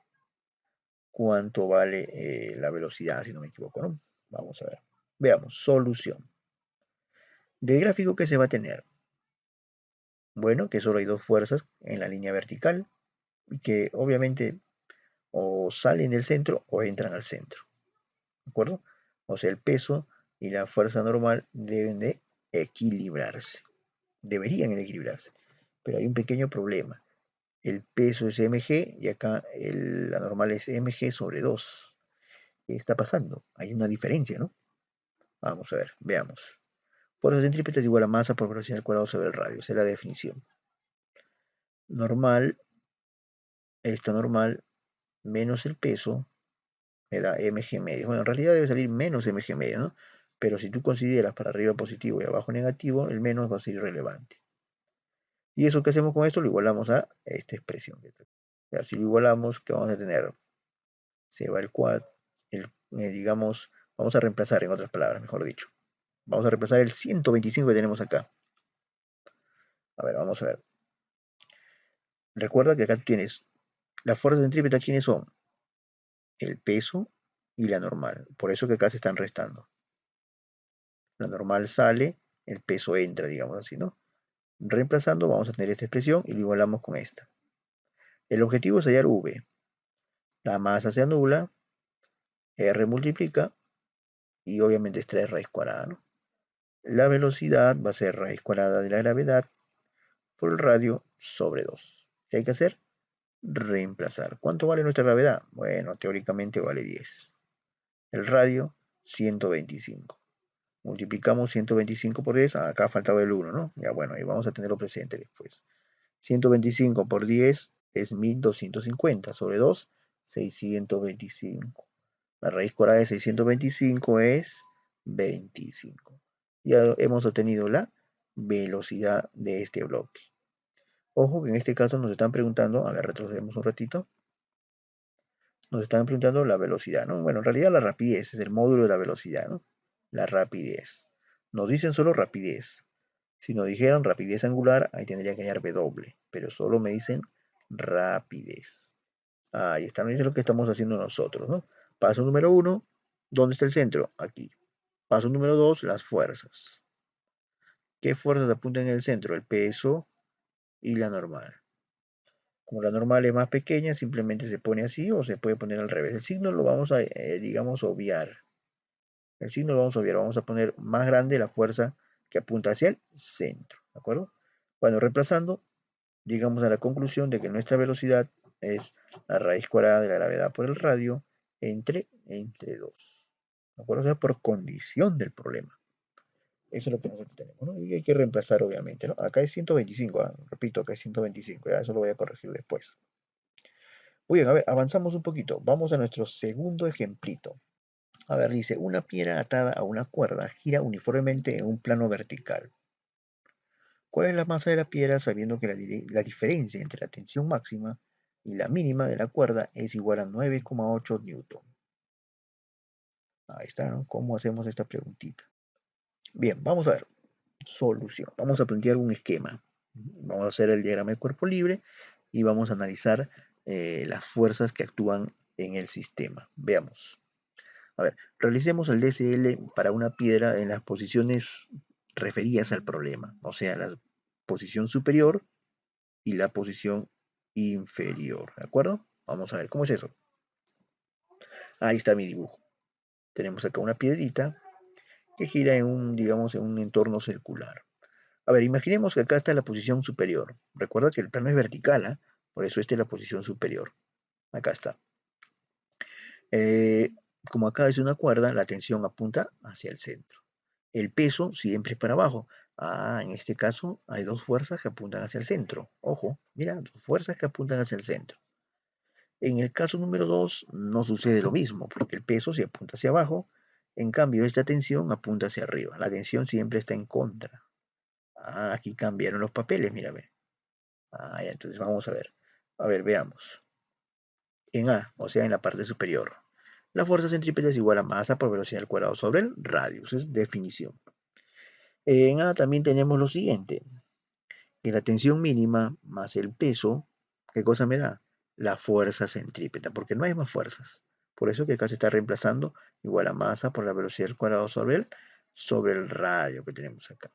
cuánto vale la velocidad, si no me equivoco, ¿no? Vamos a ver. Veamos, solución. Del gráfico que se va a tener. Bueno, que solo hay dos fuerzas en la línea vertical y que obviamente o salen del centro o entran al centro. ¿De acuerdo? O sea, el peso y la fuerza normal deben de equilibrarse. Deberían equilibrarse. Pero hay un pequeño problema. El peso es mg y acá la normal es mg sobre 2. ¿Qué está pasando? Hay una diferencia, ¿no? Vamos a ver, veamos. Fuerza centrípeta es igual a masa por velocidad al cuadrado sobre el radio. Esa es la definición. Normal, esta normal, menos el peso, me da mg medio. Bueno, en realidad debe salir menos mg medio, ¿no? Pero si tú consideras para arriba positivo y abajo negativo, el menos va a ser irrelevante. Y eso que hacemos con esto lo igualamos a esta expresión. Ya, si lo igualamos, ¿qué vamos a tener? Se va el cuad, digamos, vamos a reemplazar, en otras palabras, mejor dicho. Vamos a reemplazar el 125 que tenemos acá. A ver, vamos a ver. Recuerda que acá tienes las fuerzas centrípetas, ¿quiénes son? El peso y la normal. Por eso que acá se están restando. La normal sale, el peso entra, digamos así, ¿no? Reemplazando, vamos a tener esta expresión y lo igualamos con esta. El objetivo es hallar V. La masa se anula, R multiplica y obviamente es 3 raíz cuadrada, ¿no? La velocidad va a ser raíz cuadrada de la gravedad por el radio sobre 2. ¿Qué hay que hacer? Reemplazar. ¿Cuánto vale nuestra gravedad? Bueno, teóricamente vale 10. El radio, 125. Multiplicamos 125 por 10. Acá ha faltado el 1, ¿no? Ya bueno, ahí vamos a tenerlo presente después. 125 por 10 es 1250. Sobre 2, 625. La raíz cuadrada de 625 es 25. Ya hemos obtenido la velocidad de este bloque. Ojo que en este caso nos están preguntando, a ver, retrocedemos un ratito. Nos están preguntando la velocidad, ¿no? Bueno, en realidad la rapidez es el módulo de la velocidad, ¿no? La rapidez. Nos dicen solo rapidez. Si nos dijeran rapidez angular, ahí tendría que hallar W, pero solo me dicen rapidez. Ahí está, no es lo que estamos haciendo nosotros, ¿no? Paso número 1, ¿dónde está el centro? Aquí. Paso número 2, las fuerzas. ¿Qué fuerzas apuntan en el centro? El peso y la normal. Como la normal es más pequeña, simplemente se pone así o se puede poner al revés. El signo lo vamos a, digamos, obviar. El signo lo vamos a obviar. Vamos a poner más grande la fuerza que apunta hacia el centro. ¿De acuerdo? Bueno, reemplazando, llegamos a la conclusión de que nuestra velocidad es la raíz cuadrada de la gravedad por el radio entre 2. ¿De acuerdo? O sea, por condición del problema. Eso es lo que nosotros tenemos, ¿no? Y hay que reemplazar, obviamente, ¿no? Acá es 125, ¿eh? Repito, acá es 125, ya eso lo voy a corregir después. Muy bien, a ver, avanzamos un poquito. Vamos a nuestro segundo ejemplito. A ver, dice, una piedra atada a una cuerda gira uniformemente en un plano vertical. ¿Cuál es la masa de la piedra sabiendo que la diferencia entre la tensión máxima y la mínima de la cuerda es igual a 9,8 newton? Ahí está, ¿no? ¿Cómo hacemos esta preguntita? Bien, vamos a ver. Solución. Vamos a plantear un esquema. Vamos a hacer el diagrama de cuerpo libre y vamos a analizar las fuerzas que actúan en el sistema. Veamos. A ver, realicemos el DSL para una piedra en las posiciones referidas al problema, o sea, la posición superior y la posición inferior, ¿de acuerdo? Vamos a ver, ¿cómo es eso? Ahí está mi dibujo. Tenemos acá una piedrita que gira en un, digamos, en un entorno circular. A ver, imaginemos que acá está la posición superior. Recuerda que el plano es vertical, ¿eh? Por eso esta es la posición superior. Acá está. Eh, como acá es una cuerda, la tensión apunta hacia el centro. El peso siempre es para abajo. Ah, en este caso hay dos fuerzas que apuntan hacia el centro. Ojo, mira, dos fuerzas que apuntan hacia el centro. En el caso número 2 no sucede lo mismo, porque el peso se apunta hacia abajo. En cambio, esta tensión apunta hacia arriba. La tensión siempre está en contra. Ah, aquí cambiaron los papeles, mírame. Ah, ya, entonces vamos a ver. A ver, veamos. En A, o sea, en la parte superior. La fuerza centrípeta es igual a masa por velocidad al cuadrado sobre el radio. Esa es definición. En A también tenemos lo siguiente. Que la tensión mínima más el peso, ¿qué cosa me da? La fuerza centrípeta, porque no hay más fuerzas. Por eso que acá se está reemplazando igual a masa por la velocidad al cuadrado sobre el radio que tenemos acá.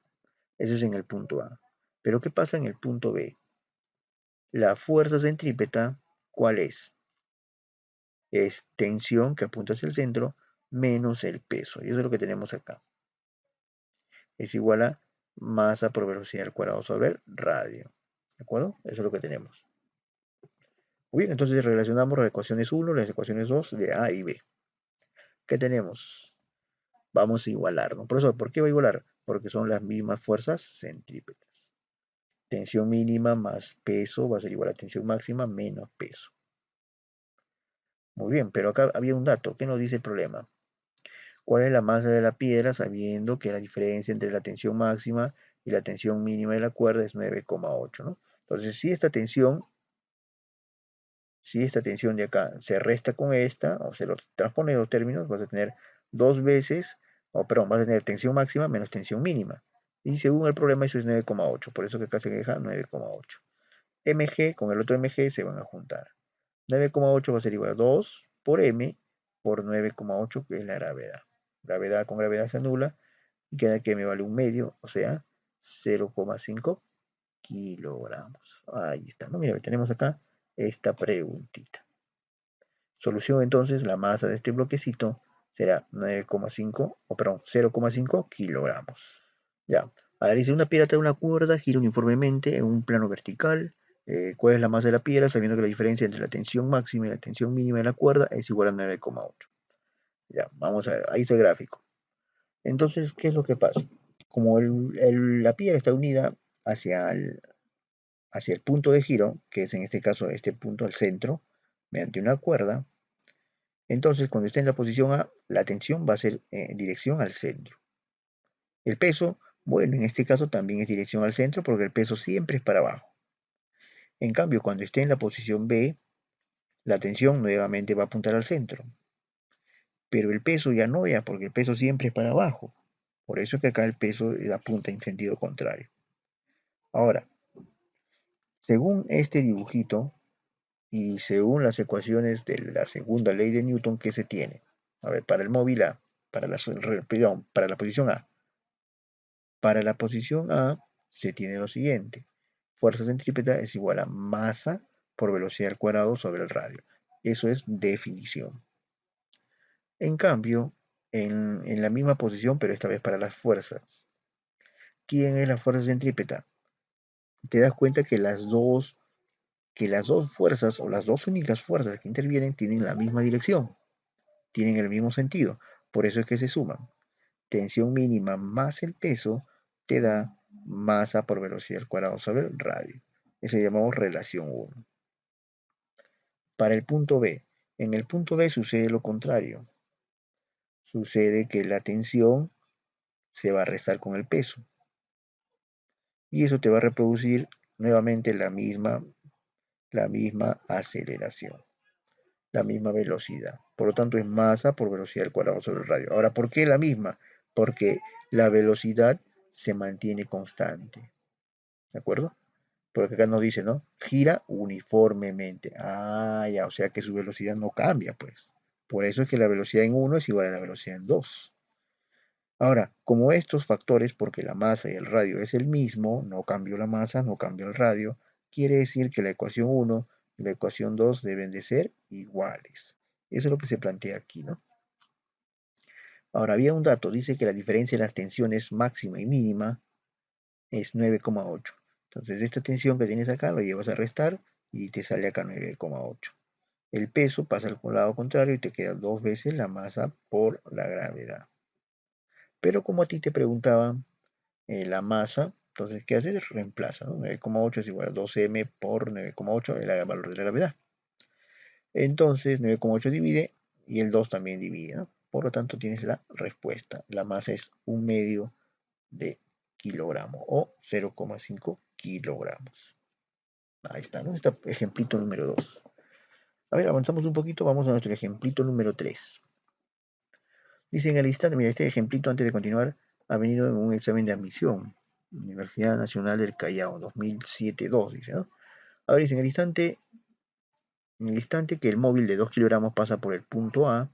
Eso es en el punto A. Pero ¿qué pasa en el punto B? La fuerza centrípeta, ¿cuál es? Es tensión que apunta hacia el centro menos el peso. Y eso es lo que tenemos acá. Es igual a masa por velocidad al cuadrado sobre el radio. ¿De acuerdo? Eso es lo que tenemos. Muy bien, entonces relacionamos las ecuaciones 1, las ecuaciones 2 de A y B. ¿Qué tenemos? Vamos a igualar, ¿no? Por eso, ¿por qué va a igualar? Porque son las mismas fuerzas centrípetas. Tensión mínima más peso va a ser igual a tensión máxima menos peso. Muy bien, pero acá había un dato. ¿Qué nos dice el problema? ¿Cuál es la masa de la piedra sabiendo que la diferencia entre la tensión máxima y la tensión mínima de la cuerda es 9,8, ¿no? Entonces, si esta tensión de acá se resta con esta, o se lo transpone en los términos, vas a tener dos veces, vas a tener tensión máxima menos tensión mínima. Y según el problema, eso es 9,8. Por eso que acá se deja 9,8. Mg con el otro Mg se van a juntar. 9,8 va a ser igual a 2 por M por 9,8, que es la gravedad. Gravedad con gravedad se anula y queda que me vale un medio, o sea, 0,5 kilogramos. Ahí está, ¿no? Mira, tenemos acá esta preguntita. Solución entonces, la masa de este bloquecito será 0,5 kilogramos. Ya, a ver, dice una piedra trae una cuerda, gira uniformemente en un plano vertical. ¿Cuál es la masa de la piedra? Sabiendo que la diferencia entre la tensión máxima y la tensión mínima de la cuerda es igual a 9,8. Ya, vamos a ver, ahí está el gráfico. Entonces, ¿qué es lo que pasa? Como la piedra está unida hacia el punto de giro, que es en este caso este punto al centro, mediante una cuerda, entonces cuando esté en la posición A, la tensión va a ser en dirección al centro. El peso, bueno, en este caso también es dirección al centro porque el peso siempre es para abajo. En cambio, cuando esté en la posición B, la tensión nuevamente va a apuntar al centro. Pero el peso ya no, ya, porque el peso siempre es para abajo. Por eso es que acá el peso apunta en sentido contrario. Ahora, según este dibujito y según las ecuaciones de la segunda ley de Newton que se tiene, a ver, para el móvil A, para la posición A. Para la posición A se tiene lo siguiente. Fuerza centrípeta es igual a masa por velocidad al cuadrado sobre el radio. Eso es definición. En cambio, en la misma posición, pero esta vez para las fuerzas. ¿Quién es la fuerza centrípeta? Te das cuenta que las dos fuerzas o las dos únicas fuerzas que intervienen tienen la misma dirección, tienen el mismo sentido. Por eso es que se suman. Tensión mínima más el peso te da masa por velocidad al cuadrado sobre el radio. Eso llamamos relación 1. Para el punto B, en el punto B sucede lo contrario. Sucede que la tensión se va a restar con el peso. Y eso te va a reproducir nuevamente la misma aceleración, la misma velocidad. Por lo tanto, es masa por velocidad al cuadrado sobre el radio. Ahora, ¿por qué la misma? Porque la velocidad se mantiene constante. ¿De acuerdo? Porque acá nos dice, ¿no? Gira uniformemente. Ah, ya, o sea que su velocidad no cambia, pues. Por eso es que la velocidad en 1 es igual a la velocidad en 2. Ahora, como estos factores, porque la masa y el radio es el mismo, no cambió la masa, no cambió el radio, quiere decir que la ecuación 1 y la ecuación 2 deben de ser iguales. Eso es lo que se plantea aquí, ¿no? Ahora, había un dato, dice que la diferencia en las tensiones máxima y mínima es 9,8. Entonces, esta tensión que tienes acá lo llevas a restar y te sale acá 9,8. El peso pasa al lado contrario y te queda dos veces la masa por la gravedad. Pero como a ti te preguntaban la masa, entonces, ¿qué haces? Reemplaza, ¿no? 9,8 es igual a 2m por 9,8, el valor de la gravedad. Entonces, 9,8 divide y el 2 también divide, ¿no? Por lo tanto, tienes la respuesta. La masa es 1/2 de kilogramo o 0,5 kilogramos. Ahí está, ¿no? Este ejemplito número 2. A ver, avanzamos un poquito, vamos a nuestro ejemplito número 3. Dice en el instante, mira, este ejemplito antes de continuar ha venido en un examen de admisión. Universidad Nacional del Callao, 2007-2, dice, ¿no? A ver, dice, en el instante que el móvil de 2 kilogramos pasa por el punto A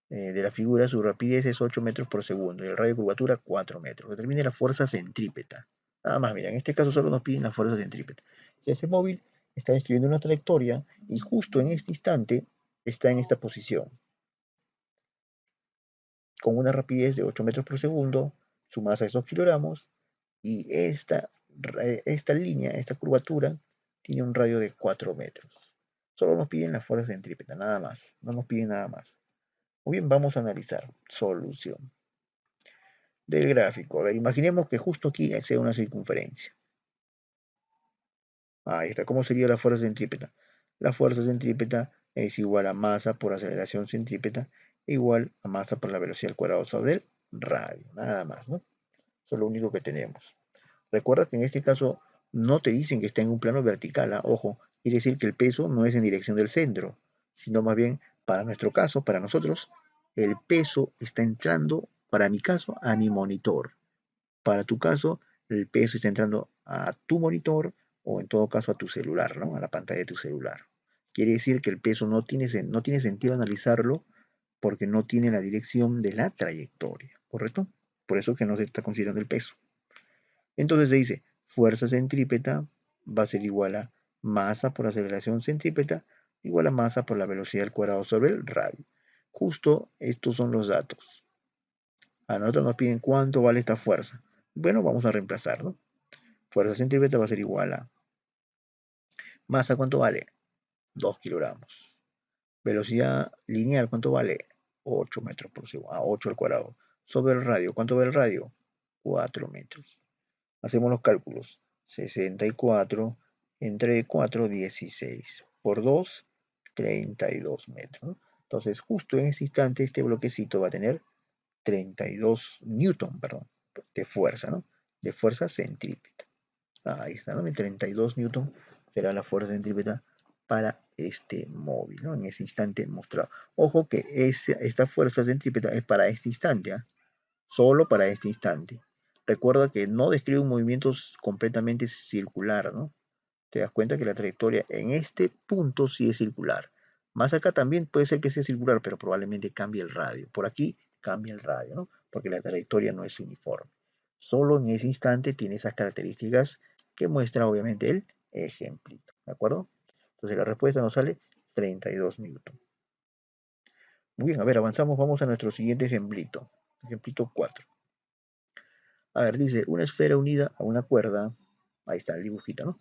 de la figura, su rapidez es 8 metros por segundo y el radio de curvatura 4 metros. Determine la fuerza centrípeta. Nada más, mira, en este caso solo nos piden la fuerza centrípeta. Ese móvil está describiendo una trayectoria y justo en este instante está en esta posición. Con una rapidez de 8 metros por segundo, su masa es 2 kilogramos y esta línea, esta curvatura, tiene un radio de 4 metros. Solo nos piden la fuerza centrípeta, nada más. No nos piden nada más. Muy bien, vamos a analizar. Solución del gráfico. A ver, imaginemos que justo aquí sea una circunferencia. Ahí está. ¿Cómo sería la fuerza centrípeta? La fuerza centrípeta es igual a masa por aceleración centrípeta igual a masa por la velocidad al cuadrado sobre el radio. Nada más, ¿no? Eso es lo único que tenemos. Recuerda que en este caso no te dicen que está en un plano vertical, ¿ah? Ojo, quiere decir que el peso no es en dirección del centro, sino más bien, para nuestro caso, para nosotros, el peso está entrando, para mi caso, a mi monitor. Para tu caso, el peso está entrando a tu monitor o en todo caso a tu celular, ¿no? A la pantalla de tu celular. Quiere decir que el peso no tiene sentido analizarlo porque no tiene la dirección de la trayectoria, ¿correcto? Por eso que no se está considerando el peso. Entonces se dice, fuerza centrípeta va a ser igual a masa por aceleración centrípeta igual a masa por la velocidad al cuadrado sobre el radio. Justo estos son los datos. A nosotros nos piden cuánto vale esta fuerza. Bueno, vamos a reemplazarlo. Fuerza centrípeta va a ser igual a masa, ¿cuánto vale? 2 kilogramos. Velocidad lineal, ¿cuánto vale? 8 metros por segundo, a 8 al cuadrado. Sobre el radio, ¿cuánto vale el radio? 4 metros. Hacemos los cálculos. 64 entre 4, 16. Por 2, 32 metros, ¿no? Entonces, justo en este instante, este bloquecito va a tener 32 newton, perdón, de fuerza, ¿no? De fuerza centrípeta. Ahí está, ¿no? El 32 newton será la fuerza centrípeta para este móvil, ¿no? En ese instante mostrado. Ojo que esta fuerza centrípeta es para este instante, ¿eh? Solo para este instante. Recuerda que no describe un movimiento completamente circular, ¿no? Te das cuenta que la trayectoria en este punto sí es circular. Más acá también puede ser que sea circular, pero probablemente cambie el radio. Por aquí cambia el radio, ¿no? Porque la trayectoria no es uniforme. Solo en ese instante tiene esas características que muestra obviamente el ejemplito, ¿de acuerdo? Entonces la respuesta nos sale 32 newton. Muy bien, a ver, avanzamos, vamos a nuestro siguiente ejemplito. Ejemplito 4. A ver, dice, una esfera unida a una cuerda, ahí está el dibujito, ¿no?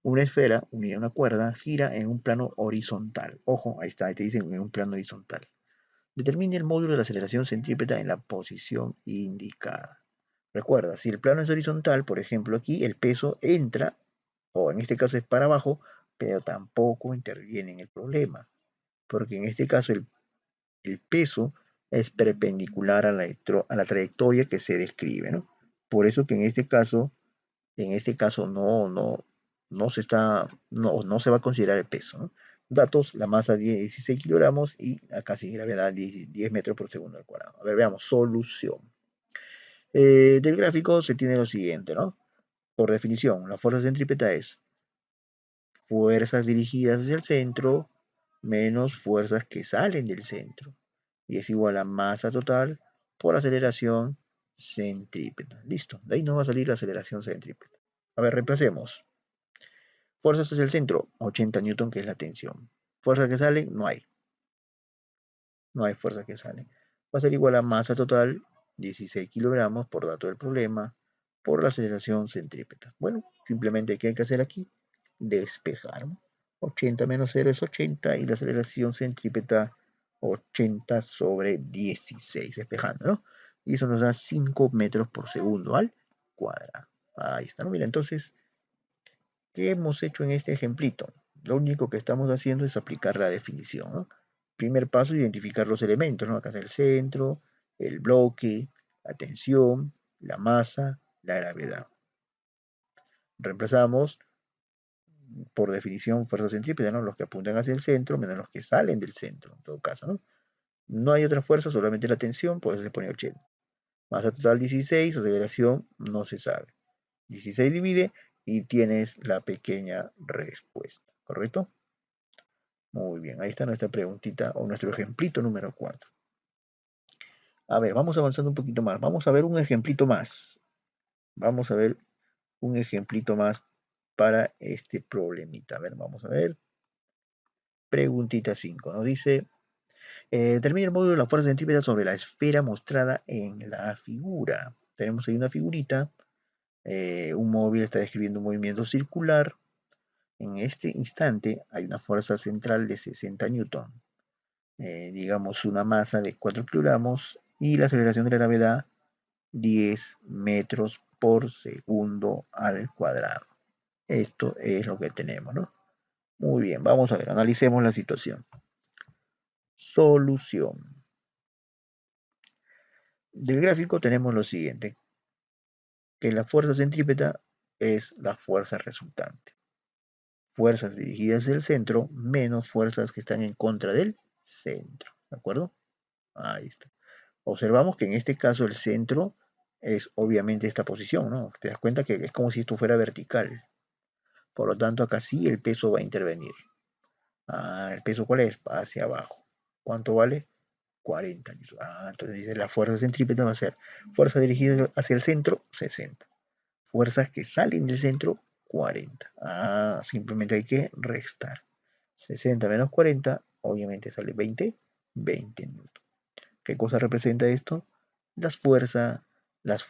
Una esfera unida a una cuerda gira en un plano horizontal. Ojo, ahí está, ahí te dicen en un plano horizontal. Determine el módulo de la aceleración centrípeta en la posición indicada. Recuerda, si el plano es horizontal, por ejemplo aquí, el peso entra, o en este caso es para abajo, pero tampoco interviene en el problema, porque en este caso el peso es perpendicular a la trayectoria que se describe, ¿no? Por eso que en este caso no se va a considerar el peso, ¿no? Datos, la masa 16 kilogramos y acá sí gravedad 10 metros por segundo al cuadrado. A ver, veamos, solución. Del gráfico se tiene lo siguiente, ¿no? Por definición, la fuerza centrípeta es fuerzas dirigidas hacia el centro menos fuerzas que salen del centro. Y es igual a masa total por aceleración centrípeta. Listo, de ahí nos va a salir la aceleración centrípeta. A ver, reemplacemos. Fuerzas hacia el centro, 80 newton, que es la tensión. Fuerza que sale, no hay. No hay fuerza que sale. Va a ser igual a masa total, 16 kilogramos por dato del problema, por la aceleración centrípeta. Bueno, simplemente, ¿qué hay que hacer aquí? Despejar, ¿no? 80 menos 0 es 80 y la aceleración centrípeta 80 sobre 16, despejando, ¿no? Y eso nos da 5 metros por segundo al cuadrado. Ahí está, ¿no? Mira, entonces, ¿qué hemos hecho en este ejemplito? Lo único que estamos haciendo es aplicar la definición, ¿no? Primer paso, identificar los elementos, ¿no? Acá está el centro, el bloque, la tensión, la masa, la gravedad. Reemplazamos, por definición, fuerza centrípeta, ¿no? Los que apuntan hacia el centro menos los que salen del centro, en todo caso, ¿no? No hay otra fuerza, solamente la tensión, por eso se pone 80. Masa total 16, aceleración no se sabe. 16 divide y tienes la pequeña respuesta, ¿correcto? Muy bien, ahí está nuestra preguntita o nuestro ejemplito número 4. A ver, vamos avanzando un poquito más. Vamos a ver un ejemplito más. Vamos a ver un ejemplito más para este problemita. A ver, vamos a ver. Preguntita 5. Nos dice, determina el módulo de la fuerza centrípeta sobre la esfera mostrada en la figura. Tenemos ahí una figurita. Un móvil está describiendo un movimiento circular. En este instante hay una fuerza central de 60 newton. Digamos una masa de 4 kilogramos y la aceleración de la gravedad 10 metros por segundo al cuadrado. Esto es lo que tenemos, ¿no? Muy bien, vamos a ver, analicemos la situación. Solución. Del gráfico tenemos lo siguiente, que la fuerza centrípeta es la fuerza resultante. Fuerzas dirigidas hacia el centro menos fuerzas que están en contra del centro. ¿De acuerdo? Ahí está. Observamos que en este caso el centro es obviamente esta posición, ¿no? Te das cuenta que es como si esto fuera vertical. Por lo tanto, acá sí el peso va a intervenir. ¿El peso cuál es? Hacia abajo. ¿Cuánto vale? 40 newtons. Entonces dice la fuerza centrípeta va a ser fuerza dirigida hacia el centro, 60. Fuerzas que salen del centro, 40. Simplemente hay que restar. 60 menos 40, obviamente sale 20 newtons. ¿Qué cosa representa esto? Las fuerzas,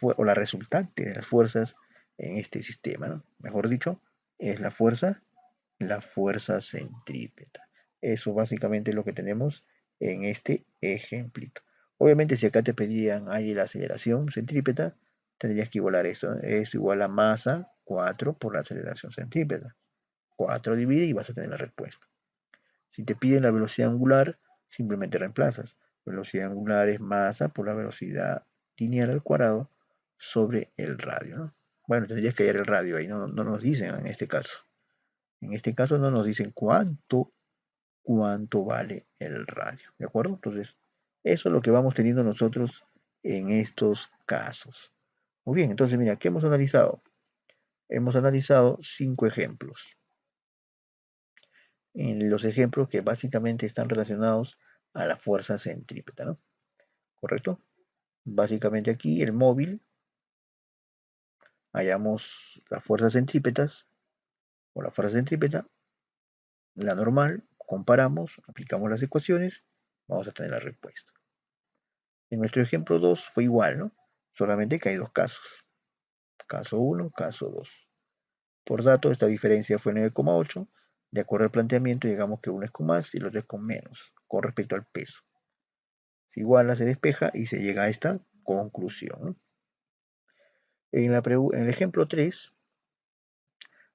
o la resultante de las fuerzas en este sistema, ¿no? Mejor dicho, es la fuerza centrípeta. Eso básicamente es lo que tenemos en este ejemplito. Obviamente, si acá te pedían ahí la aceleración centrípeta, tendrías que igualar esto. Esto igual a masa 4 por la aceleración centrípeta. 4 divide y vas a tener la respuesta. Si te piden la velocidad angular, simplemente reemplazas. Velocidad angular es masa por la velocidad lineal al cuadrado sobre el radio, ¿no? Bueno, tendrías que hallar el radio ahí, no nos dicen en este caso. En este caso no nos dicen cuánto vale el radio, ¿de acuerdo? Entonces, eso es lo que vamos teniendo nosotros en estos casos. Muy bien, entonces mira, ¿qué hemos analizado? Hemos analizado 5 ejemplos. En los ejemplos que básicamente están relacionados a la fuerza centrípeta, ¿no? ¿Correcto? Básicamente aquí el móvil, hallamos las fuerzas centrípetas o la fuerza centrípeta, la normal, comparamos, aplicamos las ecuaciones, vamos a tener la respuesta. En nuestro ejemplo 2 fue igual, ¿no? Solamente que hay dos casos. Caso 1, caso 2. Por dato, esta diferencia fue 9,8. De acuerdo al planteamiento, digamos que uno es con más y el otro es con menos, con respecto al peso. Se iguala, se despeja y se llega a esta conclusión, ¿no? En el ejemplo 3,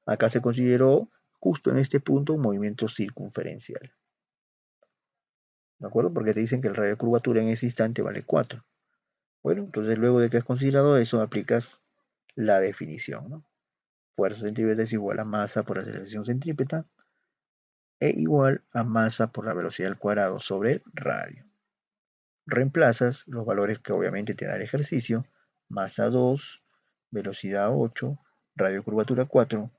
acá se consideró justo en este punto un movimiento circunferencial. ¿De acuerdo? Porque te dicen que el radio de curvatura en ese instante vale 4. Bueno, entonces luego de que has considerado eso, aplicas la definición, ¿no? Fuerza centrípeta es igual a masa por aceleración centrípeta e igual a masa por la velocidad al cuadrado sobre el radio. Reemplazas los valores que obviamente te da el ejercicio, masa 2, velocidad 8, radio de curvatura 4,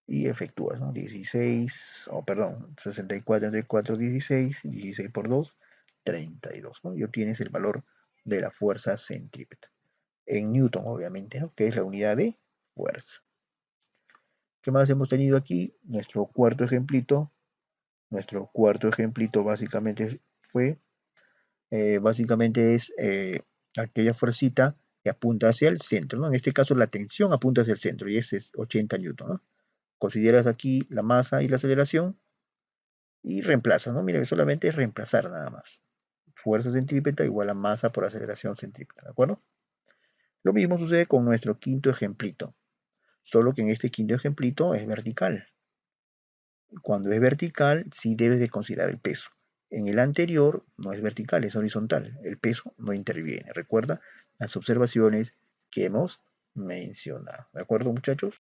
y efectúas, ¿no? 64 entre 4, 16, 16 por 2, 32, ¿no? Y obtienes el valor de la fuerza centrípeta. En Newton, obviamente, ¿no? Que es la unidad de fuerza. ¿Qué más hemos tenido aquí? Nuestro cuarto ejemplito básicamente es aquella fuercita que apunta hacia el centro, ¿no? En este caso la tensión apunta hacia el centro y ese es 80 newton, ¿no? Consideras aquí la masa y la aceleración y reemplazas, ¿no? Mira, solamente es reemplazar nada más. Fuerza centrípeta igual a masa por aceleración centrípeta, ¿de acuerdo? Lo mismo sucede con nuestro quinto ejemplito, solo que en este quinto ejemplito es vertical. Cuando es vertical, sí debes de considerar el peso. En el anterior no es vertical, es horizontal. El peso no interviene. Recuerda las observaciones que hemos mencionado. ¿De acuerdo, muchachos?